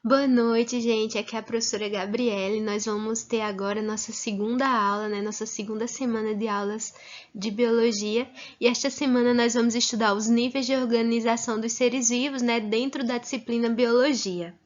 Boa noite, gente. Aqui é a professora Gabriele. Nós vamos ter agora nossa segunda aula, né? Nossa segunda semana de aulas de biologia. E esta semana nós vamos estudar os níveis de organização dos seres vivos, né? Dentro da disciplina biologia.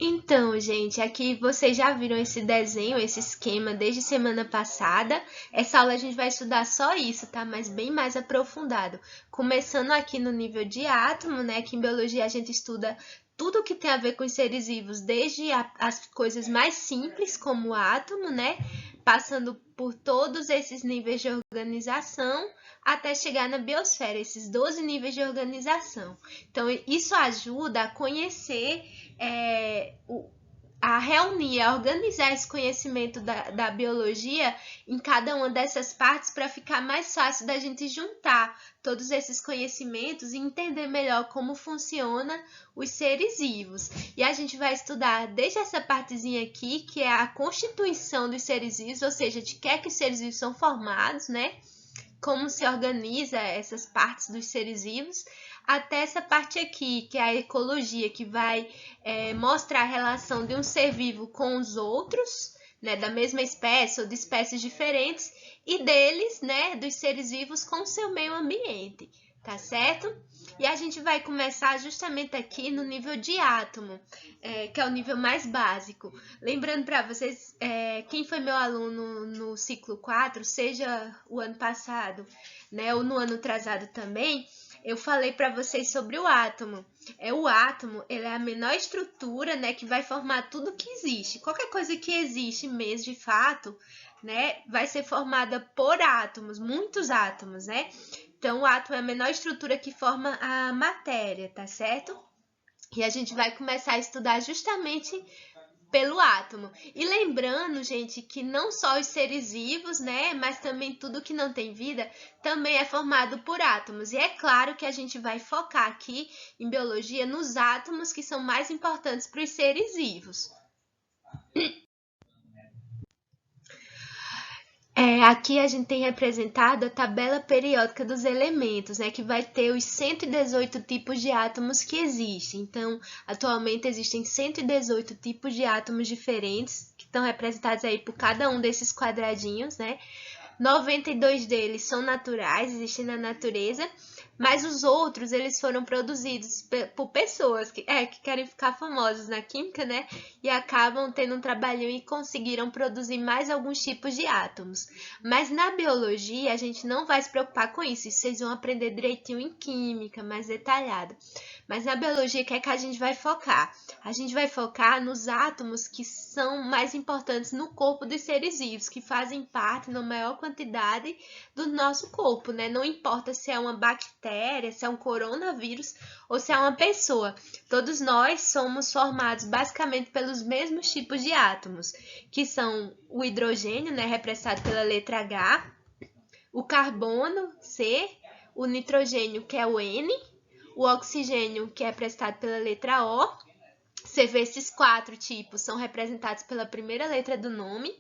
Então, gente, aqui vocês já viram esse desenho, esse esquema desde semana passada. Essa aula a gente vai estudar só isso, tá? Mas bem mais aprofundado. Começando aqui no nível de átomo, né? Que em biologia a gente estuda tudo que tem a ver com os seres vivos, desde as coisas mais simples, como o átomo, né? Passando por todos esses níveis de organização até chegar na biosfera, esses 12 níveis de organização. Então, isso ajuda a conhecer a reunir, a organizar esse conhecimento da biologia em cada uma dessas partes para ficar mais fácil da gente juntar todos esses conhecimentos e entender melhor como funciona os seres vivos. E a gente vai estudar desde essa partezinha aqui, que é a constituição dos seres vivos, ou seja, de que é que os seres vivos são formados, né? Como se organiza essas partes dos seres vivos, até essa parte aqui, que é a ecologia, que vai mostrar a relação de um ser vivo com os outros, né, da mesma espécie ou de espécies diferentes, e deles, né, dos seres vivos com o seu meio ambiente, tá certo? E a gente vai começar justamente aqui no nível de átomo, que é o nível mais básico. Lembrando para vocês, quem foi meu aluno no ciclo 4, seja o ano passado, né, ou no ano atrasado também, eu falei para vocês sobre o átomo. O átomo, ele é a menor estrutura, né, que vai formar tudo que existe. Qualquer coisa que existe mesmo, de fato, né, vai ser formada por átomos, muitos átomos, né? Então, o átomo é a menor estrutura que forma a matéria, tá certo? E a gente vai começar a estudar justamente pelo átomo. E lembrando, gente, que não só os seres vivos, né, mas também tudo que não tem vida, também é formado por átomos. E é claro que a gente vai focar aqui em biologia nos átomos que são mais importantes para os seres vivos. Aqui a gente tem representado a tabela periódica dos elementos, né, que vai ter os 118 tipos de átomos que existem. Então, atualmente existem 118 tipos de átomos diferentes, que estão representados aí por cada um desses quadradinhos, né? 92 deles são naturais, existem na natureza, mas os outros, eles foram produzidos por pessoas que querem ficar famosas na química, né? E acabam tendo um trabalhinho e conseguiram produzir mais alguns tipos de átomos. Mas na biologia, a gente não vai se preocupar com isso. Vocês vão aprender direitinho em química, mais detalhado. Mas na biologia, o que é que a gente vai focar? A gente vai focar nos átomos que são mais importantes no corpo dos seres vivos, que fazem parte, na maior quantidade, do nosso corpo, né? Não importa se é uma bactéria, se é um coronavírus ou se é uma pessoa. Todos nós somos formados basicamente pelos mesmos tipos de átomos, que são o hidrogênio, né, representado pela letra H, o carbono, C, o nitrogênio, que é o N, o oxigênio, que é representado pela letra O. Você vê esses 4 tipos são representados pela primeira letra do nome.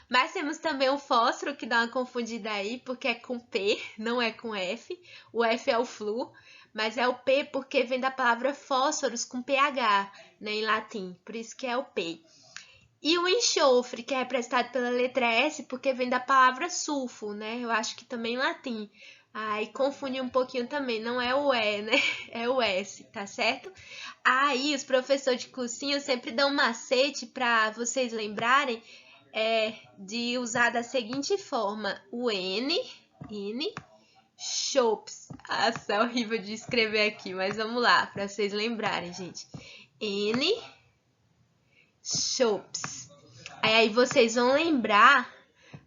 Mas temos também o fósforo, que dá uma confundida aí, porque é com P, não é com F. O F é o flu, mas é o P porque vem da palavra fósforos com PH, né, em latim, por isso que é o P. E o enxofre, que é representado pela letra S, porque vem da palavra sulfo, né? Eu acho que também em latim. Aí confunde um pouquinho também, não é o E, né? É o S, tá certo? Aí os professores de cursinho sempre dão um macete para vocês lembrarem de usar da seguinte forma: o N, chops. É horrível de escrever aqui, mas vamos lá, para vocês lembrarem, gente. N, chops. Aí vocês vão lembrar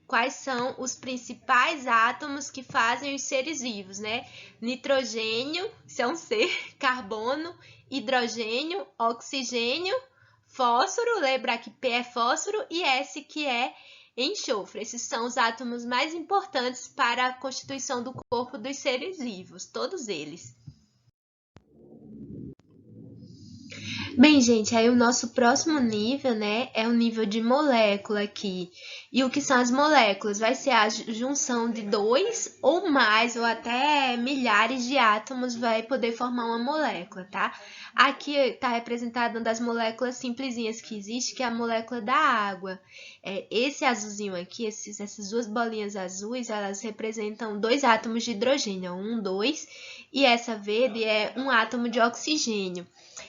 quais são os principais átomos que fazem os seres vivos, né? Nitrogênio, isso é um C, carbono, hidrogênio, oxigênio, fósforo, lembra que P é fósforo, e S que é enxofre. Esses são os átomos mais importantes para a constituição do corpo dos seres vivos, todos eles. Bem, gente, aí o nosso próximo nível, né, é o nível de molécula aqui. E o que são as moléculas? Vai ser a junção de dois ou mais, ou até milhares de átomos vai poder formar uma molécula, tá? Aqui está representada uma das moléculas simplesinhas que existe, que é a molécula da água. Esse azulzinho aqui, essas duas bolinhas azuis, elas representam dois átomos de hidrogênio, um, dois, e essa verde é um átomo de oxigênio.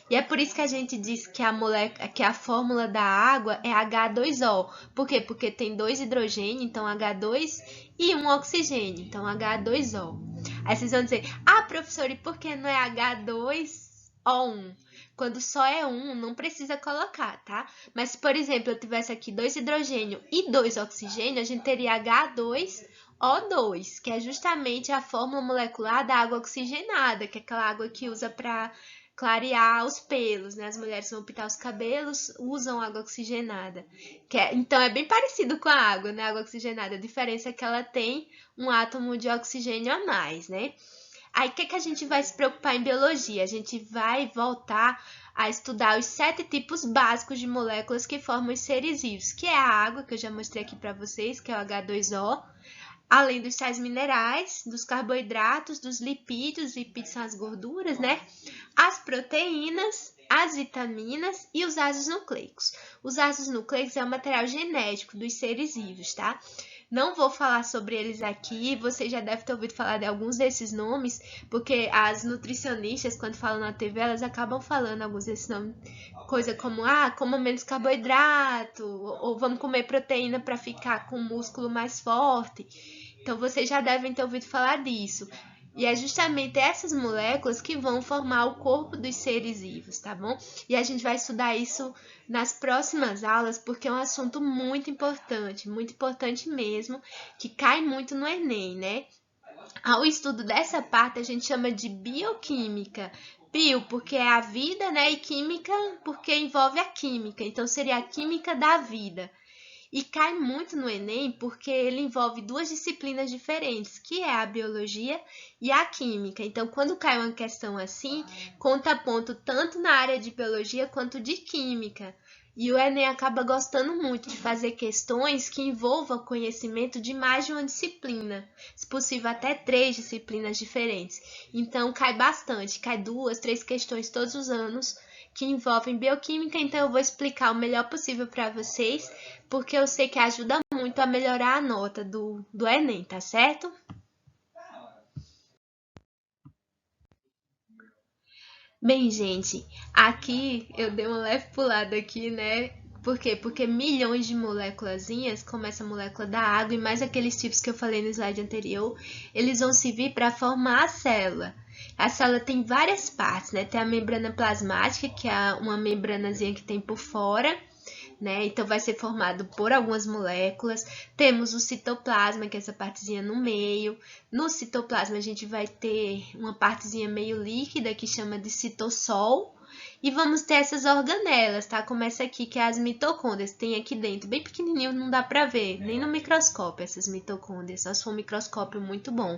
E é por isso que a gente diz que a fórmula da água é H2O. Por quê? Porque tem dois hidrogênios, então H2, e um oxigênio, então H2O. Aí vocês vão dizer, professor, e por que não é H2O1? Quando só é um, não precisa colocar, tá? Mas se, por exemplo, eu tivesse aqui dois hidrogênio e dois oxigênio, a gente teria H2O2, que é justamente a fórmula molecular da água oxigenada, que é aquela água que usa para clarear os pelos, né? As mulheres vão pintar os cabelos, usam água oxigenada. Então, é bem parecido com a água, né? A água oxigenada. A diferença é que ela tem um átomo de oxigênio a mais, né? Aí, o que a gente vai se preocupar em biologia? A gente vai voltar a estudar os 7 tipos básicos de moléculas que formam os seres vivos, que é a água, que eu já mostrei aqui para vocês, que é o H2O, além dos sais minerais, dos carboidratos, dos lipídios são as gorduras, né? As proteínas, as vitaminas e os ácidos nucleicos. Os ácidos nucleicos é o material genético dos seres vivos, tá? Não vou falar sobre eles aqui, você já deve ter ouvido falar de alguns desses nomes, porque as nutricionistas, quando falam na TV, elas acabam falando alguns desses nomes. Coisa como, coma menos carboidrato, ou vamos comer proteína para ficar com o músculo mais forte. Então, vocês já devem ter ouvido falar disso. E é justamente essas moléculas que vão formar o corpo dos seres vivos, tá bom? E a gente vai estudar isso nas próximas aulas, porque é um assunto muito importante mesmo, que cai muito no Enem, né? Ao estudo dessa parte, a gente chama de bioquímica. Bio, porque é a vida, né? E química, porque envolve a química. Então, seria a química da vida. E cai muito no Enem porque ele envolve duas disciplinas diferentes, que é a biologia e a química. Então, quando cai uma questão assim, conta ponto tanto na área de biologia quanto de química. E o Enem acaba gostando muito de fazer questões que envolvam conhecimento de mais de uma disciplina, se possível até 3 disciplinas diferentes. Então, cai bastante, cai 2, 3 questões todos os anos que envolvem bioquímica, então eu vou explicar o melhor possível para vocês, porque eu sei que ajuda muito a melhorar a nota do Enem, tá certo? Bem, gente, aqui eu dei uma leve pulada aqui, né? Por quê? Porque milhões de moléculazinhas, como essa molécula da água e mais aqueles tipos que eu falei no slide anterior, eles vão servir para formar a célula. A célula tem várias partes, né? Tem a membrana plasmática, que é uma membranazinha que tem por fora, né? Então, vai ser formado por algumas moléculas. Temos o citoplasma, que é essa partezinha no meio. No citoplasma, a gente vai ter uma partezinha meio líquida, que chama de citossol. E vamos ter essas organelas, tá? Como essa aqui, que é as mitocôndrias. Tem aqui dentro, bem pequenininho, não dá pra ver, nem no microscópio, essas mitocôndrias. Só se for um microscópio muito bom.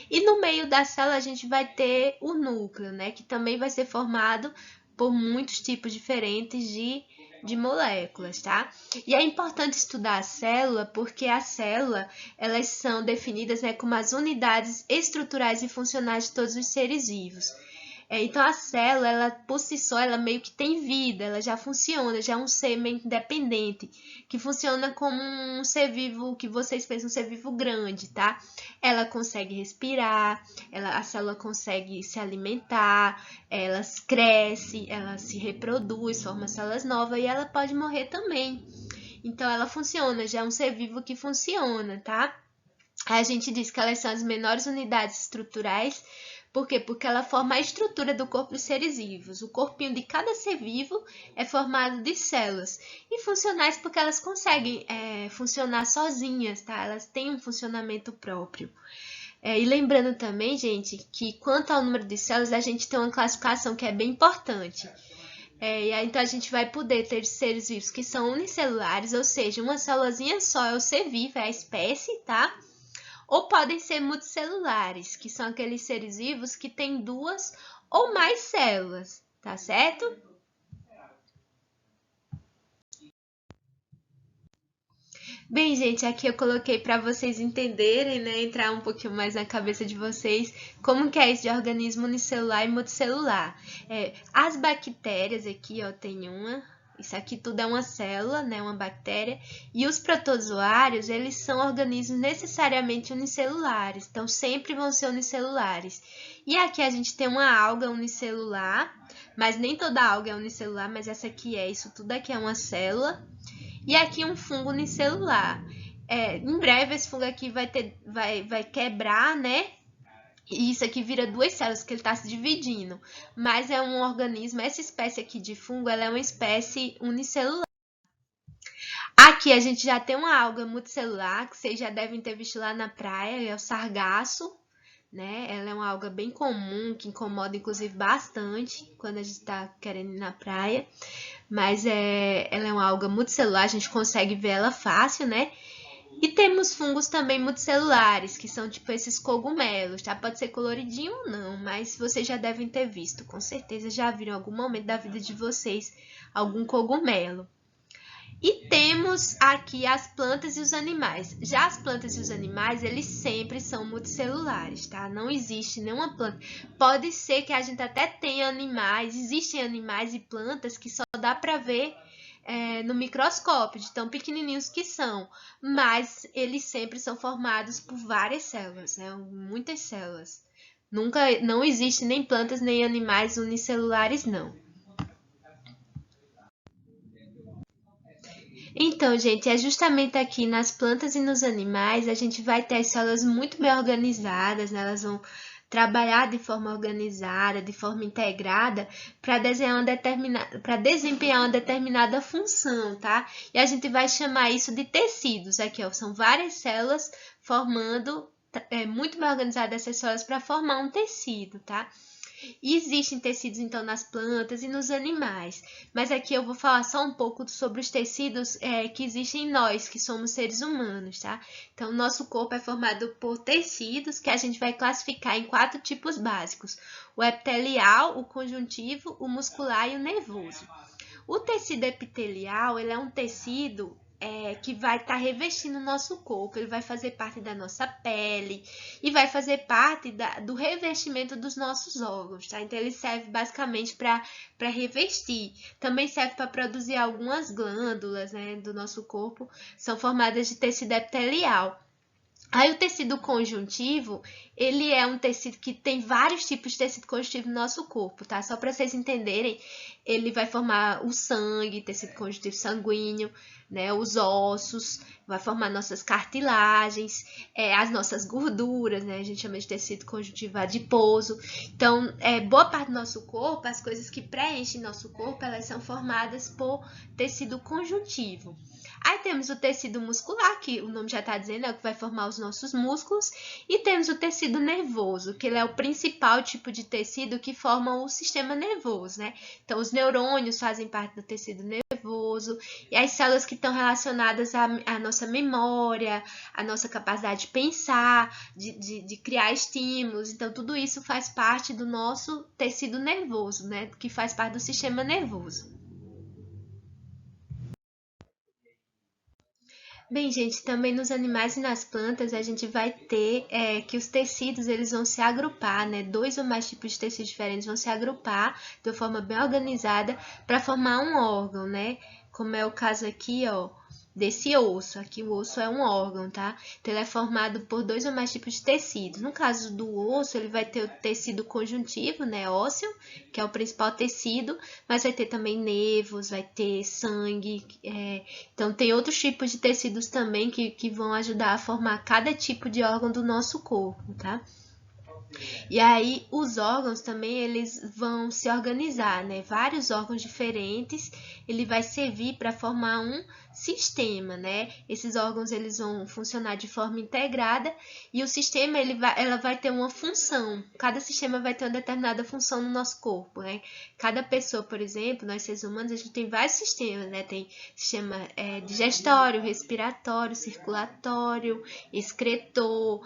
E no meio da célula, a gente vai ter o núcleo, né? Que também vai ser formado por muitos tipos diferentes de moléculas, tá? E é importante estudar a célula porque a célula, elas são definidas, né, como as unidades estruturais e funcionais de todos os seres vivos. Então, a célula, ela por si só, ela meio que tem vida, ela já funciona, já é um ser meio independente, que funciona como um ser vivo, que vocês pensam um ser vivo grande, tá? Ela consegue respirar, a célula consegue se alimentar, ela cresce, ela se reproduz, forma células novas e ela pode morrer também. Então, ela funciona, já é um ser vivo que funciona, tá? A gente diz que elas são as menores unidades estruturais. Por quê? Porque ela forma a estrutura do corpo dos seres vivos. O corpinho de cada ser vivo é formado de células. E funcionais porque elas conseguem funcionar sozinhas, tá? Elas têm um funcionamento próprio. E lembrando também, gente, que quanto ao número de células, a gente tem uma classificação que é bem importante. Então, a gente vai poder ter seres vivos que são unicelulares, ou seja, uma célulazinha só é o ser vivo, é a espécie, tá? Ou podem ser multicelulares, que são aqueles seres vivos que têm 2 ou mais células, tá certo? Bem, gente, aqui eu coloquei para vocês entenderem, né, entrar um pouquinho mais na cabeça de vocês, como que é isso de organismo unicelular e multicelular. As bactérias aqui, ó, tem uma, isso aqui tudo é uma célula, né, uma bactéria, e os protozoários, eles são organismos necessariamente unicelulares, então sempre vão ser unicelulares. E aqui a gente tem uma alga unicelular, mas nem toda alga é unicelular, mas essa aqui isso tudo aqui é uma célula. E aqui um fungo unicelular. Em breve esse fungo aqui vai quebrar, né? E isso aqui vira duas células, que ele está se dividindo. Mas é um organismo, essa espécie aqui de fungo, ela é uma espécie unicelular. Aqui a gente já tem uma alga multicelular, que vocês já devem ter visto lá na praia, é o sargaço, né? Ela é uma alga bem comum, que incomoda inclusive bastante quando a gente está querendo ir na praia. Mas ela é uma alga multicelular, a gente consegue ver ela fácil, né? E temos fungos também multicelulares, que são tipo esses cogumelos, tá? Pode ser coloridinho ou não, mas vocês já devem ter visto, com certeza já viram em algum momento da vida de vocês algum cogumelo. E temos aqui as plantas e os animais. Já as plantas e os animais, eles sempre são multicelulares, tá? Não existe nenhuma planta. Pode ser que a gente até tenha animais, existem animais e plantas que só dá para ver no microscópio, de tão pequenininhos que são, mas eles sempre são formados por várias células, né? Muitas células. Não existe nem plantas nem animais unicelulares, não. Então, gente, é justamente aqui nas plantas e nos animais, a gente vai ter as células muito bem organizadas, né? Elas vão trabalhar de forma organizada, de forma integrada, para desempenhar uma determinada função, tá? E a gente vai chamar isso de tecidos. Aqui, ó, são várias células formando, muito bem organizadas essas células para formar um tecido, tá? E existem tecidos, então, nas plantas e nos animais. Mas aqui eu vou falar só um pouco sobre os tecidos que existem em nós, que somos seres humanos, tá? Então, nosso corpo é formado por tecidos que a gente vai classificar em 4 tipos básicos: o epitelial, o conjuntivo, o muscular e o nervoso. O tecido epitelial, ele é um tecido que vai estar revestindo o nosso corpo, ele vai fazer parte da nossa pele e vai fazer parte do revestimento dos nossos órgãos, tá? Então, ele serve basicamente para revestir. Também serve para produzir algumas glândulas, né, do nosso corpo, são formadas de tecido epitelial. Aí o tecido conjuntivo, ele é um tecido que tem vários tipos de tecido conjuntivo no nosso corpo, tá? Só para vocês entenderem, ele vai formar o sangue, tecido conjuntivo sanguíneo, né? Os ossos, vai formar nossas cartilagens, as nossas gorduras, né? A gente chama de tecido conjuntivo adiposo. Então, boa parte do nosso corpo, as coisas que preenchem nosso corpo, elas são formadas por tecido conjuntivo. Aí temos o tecido muscular, que o nome já está dizendo, é o que vai formar os nossos músculos. E temos o tecido nervoso, que ele é o principal tipo de tecido que forma o sistema nervoso, né? Então, os neurônios fazem parte do tecido nervoso. E as células que estão relacionadas à nossa memória, à nossa capacidade de pensar, de criar estímulos. Então, tudo isso faz parte do nosso tecido nervoso, né? Que faz parte do sistema nervoso. Bem, gente, também nos animais e nas plantas a gente vai ter que os tecidos eles vão se agrupar, né? 2 ou mais tipos de tecidos diferentes vão se agrupar de uma forma bem organizada para formar um órgão, né? Como é o caso aqui, ó, desse osso. Aqui o osso é um órgão, tá? Então ele é formado por 2 ou mais tipos de tecidos. No caso do osso, ele vai ter o tecido conjuntivo, né, ósseo, que é o principal tecido, mas vai ter também nervos, vai ter sangue. Então tem outros tipos de tecidos também que vão ajudar a formar cada tipo de órgão do nosso corpo, tá? E aí os órgãos também eles vão se organizar, né? Vários órgãos diferentes, ele vai servir para formar um sistema, né? Esses órgãos eles vão funcionar de forma integrada e o sistema ela vai ter uma função. Cada sistema vai ter uma determinada função no nosso corpo, né? Cada pessoa, por exemplo, nós seres humanos, a gente tem vários sistemas, né? Tem sistema digestório, respiratório, circulatório, excretor,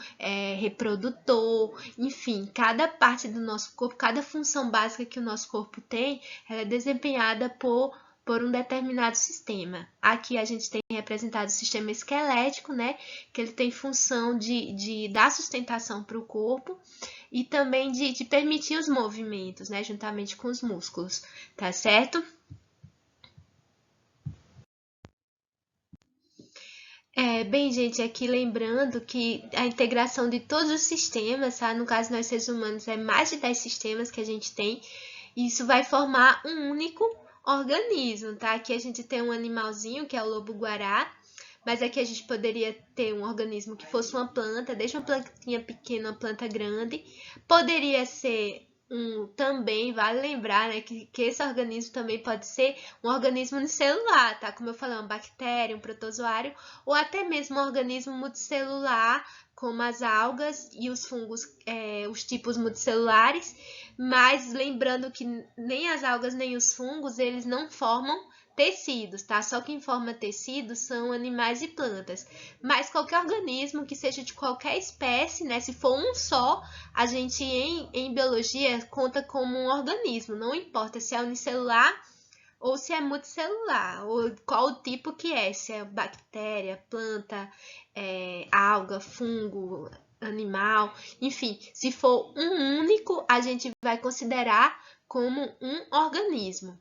reprodutor, enfim, cada parte do nosso corpo, cada função básica que o nosso corpo tem, ela é desempenhada por por um determinado sistema. Aqui a gente tem representado o sistema esquelético, né, que ele tem função de dar sustentação para o corpo e também de permitir os movimentos, né, juntamente com os músculos, tá certo? Bem, gente, aqui lembrando que a integração de todos os sistemas, tá? No caso, nós seres humanos, é mais de 10 sistemas que a gente tem, e isso vai formar um único organismo, tá? Aqui a gente tem um animalzinho, que é o lobo-guará, mas aqui a gente poderia ter um organismo que fosse uma planta, desde uma plantinha pequena, uma planta grande. Poderia ser também, vale lembrar, né, que esse organismo também pode ser um organismo unicelular, tá? Como eu falei, uma bactéria, um protozoário, ou até mesmo um organismo multicelular, como as algas e os fungos, os tipos multicelulares, mas lembrando que nem as algas nem os fungos, eles não formam tecidos, tá? Só quem forma tecidos são animais e plantas. Mas qualquer organismo que seja de qualquer espécie, né? Se for um só, a gente em biologia conta como um organismo. Não importa se é unicelular ou se é multicelular, ou qual o tipo que é, se é bactéria, planta, alga, fungo, animal, enfim, se for um único, a gente vai considerar como um organismo.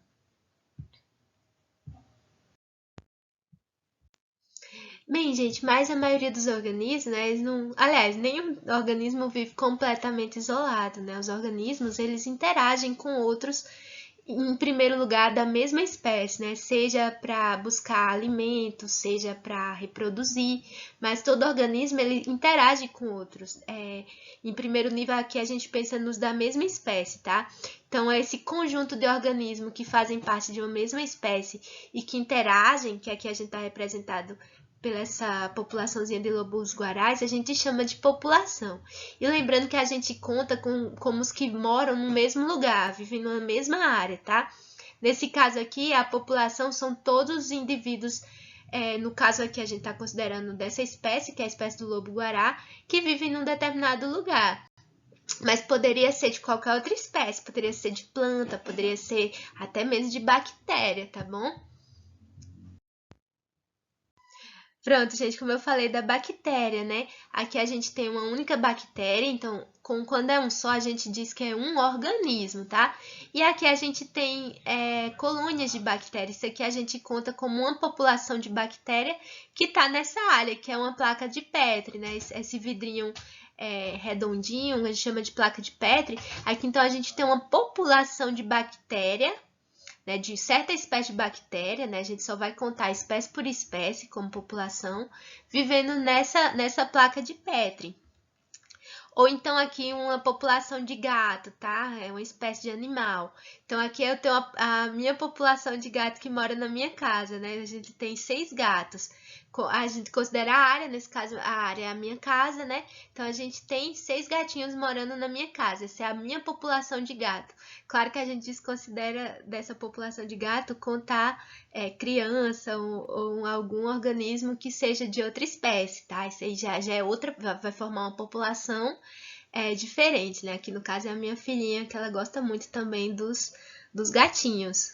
Bem, gente, mas a maioria dos organismos, né, eles não, aliás, nenhum organismo vive completamente isolado, né? Os organismos, eles interagem com outros, em primeiro lugar, da mesma espécie, né? Seja para buscar alimento, seja para reproduzir, mas todo organismo, ele interage com outros. Em primeiro nível, aqui a gente pensa nos da mesma espécie, tá? Então, é esse conjunto de organismos que fazem parte de uma mesma espécie e que interagem, que aqui a gente está representado pela essa populaçãozinha de lobos-guarais, a gente chama de população. E lembrando que a gente conta com os que moram no mesmo lugar, vivem na mesma área, tá? Nesse caso aqui, a população são todos os indivíduos, no caso aqui a gente está considerando dessa espécie, que é a espécie do lobo-guará, que vivem num determinado lugar. Mas poderia ser de qualquer outra espécie, poderia ser de planta, poderia ser até mesmo de bactéria, tá bom? Pronto, gente, como eu falei da bactéria, né? Aqui a gente tem uma única bactéria, então, quando é um só, a gente diz que é um organismo, tá? E aqui a gente tem colônias de bactérias. Isso aqui a gente conta como uma população de bactéria que está nessa área, que é uma placa de Petri, né? Esse vidrinho redondinho, a gente chama de placa de Petri. Aqui, então, a gente tem uma população de bactéria, né, de certa espécie de bactéria, né, a gente só vai contar espécie por espécie como população, vivendo nessa placa de Petri. Ou então aqui uma população de gato, tá? É uma espécie de animal. Então aqui eu tenho a minha população de gato que mora na minha casa, né? A gente tem 6 gatos. A gente considera a área, nesse caso a área é a minha casa, né? Então a gente tem 6 gatinhos morando na minha casa. Essa é a minha população de gato. Claro que a gente desconsidera dessa população de gato contar criança ou algum organismo que seja de outra espécie, tá? Isso aí já é outra, vai formar uma população diferente, né? Aqui no caso é a minha filhinha, que ela gosta muito também dos gatinhos.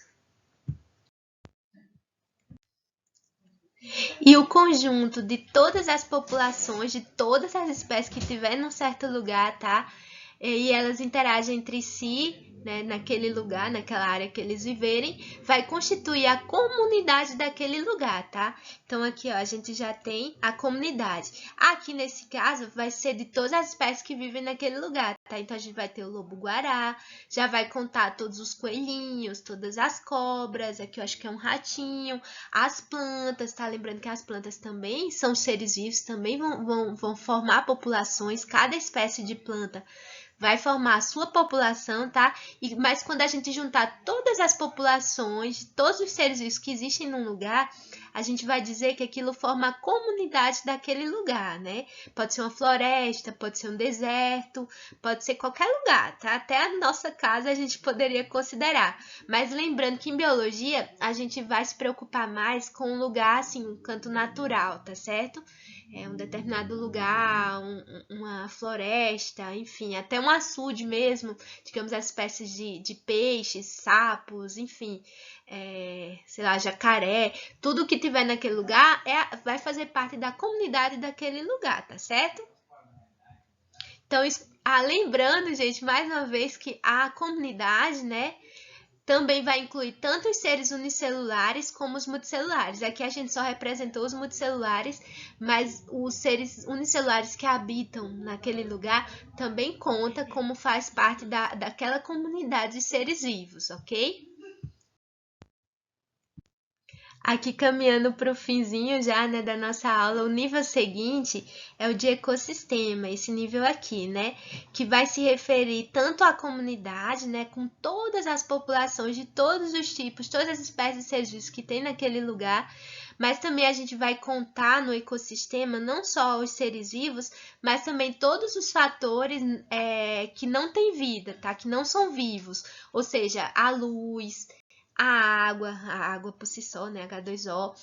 E o conjunto de todas as populações, de todas as espécies que tiver num certo lugar, tá? E elas interagem entre si, né, naquele lugar, naquela área que eles viverem, vai constituir a comunidade daquele lugar, tá? Então, aqui, ó, a gente já tem a comunidade. Aqui, nesse caso, vai ser de todas as espécies que vivem naquele lugar, tá? Então, a gente vai ter o lobo-guará, já vai contar todos os coelhinhos, todas as cobras, aqui eu acho que é um ratinho, as plantas, tá? Lembrando que as plantas também são seres vivos, também vão formar populações, cada espécie de planta vai formar a sua população, tá? Mas quando a gente juntar todas as populações, todos os seres vivos que existem num lugar, a gente vai dizer que aquilo forma a comunidade daquele lugar, né? Pode ser uma floresta, pode ser um deserto, pode ser qualquer lugar, tá? Até a nossa casa a gente poderia considerar. Mas lembrando que em biologia a gente vai se preocupar mais com um lugar, assim, um canto natural, tá certo? um determinado lugar, uma floresta, enfim, até um açude mesmo, digamos, as espécies de peixes, sapos, enfim, sei lá, jacaré, tudo que tiver naquele lugar vai fazer parte da comunidade daquele lugar, tá certo? Então, lembrando, gente, mais uma vez que a comunidade, né, também vai incluir tanto os seres unicelulares como os multicelulares. Aqui a gente só representou os multicelulares, mas os seres unicelulares que habitam naquele lugar também conta como faz parte daquela comunidade de seres vivos, ok? Aqui caminhando para o finzinho já, né, da nossa aula, o nível seguinte é o de ecossistema, esse nível aqui, né, que vai se referir tanto à comunidade, né, com todas as populações de todos os tipos, todas as espécies de seres vivos que tem naquele lugar, mas também a gente vai contar no ecossistema não só os seres vivos, mas também todos os fatores que não têm vida, tá, que não são vivos, ou seja, a luz, a água por si só, né, H2O,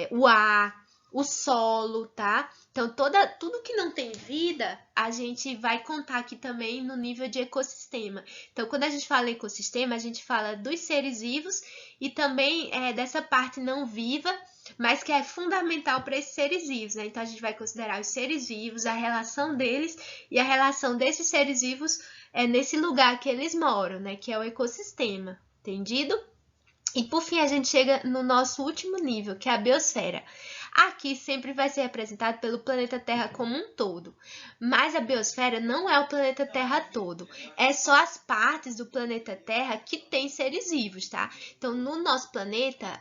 o ar, o solo, tá? Então, tudo que não tem vida, a gente vai contar aqui também no nível de ecossistema. Então, quando a gente fala em ecossistema, a gente fala dos seres vivos e também dessa parte não viva, mas que é fundamental para esses seres vivos, né? Então, a gente vai considerar os seres vivos, a relação deles e a relação desses seres vivos nesse lugar que eles moram, né? Que é o ecossistema, entendido? E por fim, a gente chega no nosso último nível, que é a biosfera. Aqui sempre vai ser representado pelo planeta Terra como um todo, mas a biosfera não é o planeta Terra todo, é só as partes do planeta Terra que tem seres vivos, tá? Então, no nosso planeta,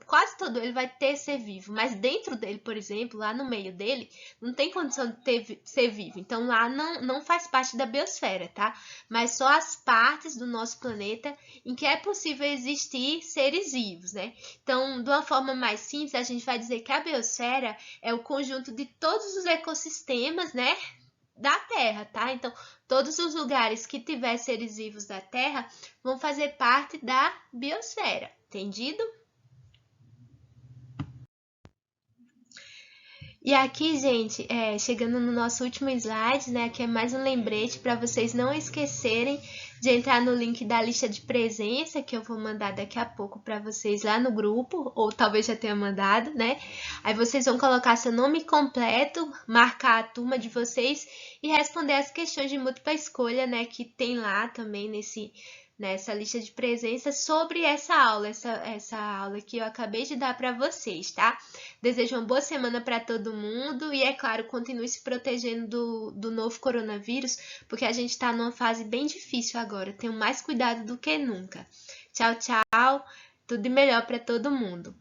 quase todo ele vai ter ser vivo, mas dentro dele, por exemplo, lá no meio dele, não tem condição de ser vivo. Então, lá não faz parte da biosfera, tá? Mas só as partes do nosso planeta em que é possível existir seres vivos, né? Então, de uma forma mais simples, a gente vai dizer que a biosfera é o conjunto de todos os ecossistemas, né, da Terra, tá? Então, todos os lugares que tiver seres vivos da Terra vão fazer parte da biosfera, entendido? E aqui, gente, chegando no nosso último slide, né? Aqui é mais um lembrete para vocês não esquecerem de entrar no link da lista de presença, que eu vou mandar daqui a pouco para vocês lá no grupo, ou talvez já tenha mandado, né? Aí vocês vão colocar seu nome completo, marcar a turma de vocês e responder as questões de múltipla escolha, né? Que tem lá também nessa lista de presença sobre essa aula que eu acabei de dar para vocês, tá? Desejo uma boa semana para todo mundo e, é claro, continue se protegendo do novo coronavírus, porque a gente está numa fase bem difícil agora. Tenham mais cuidado do que nunca. Tchau, tchau. Tudo de melhor para todo mundo.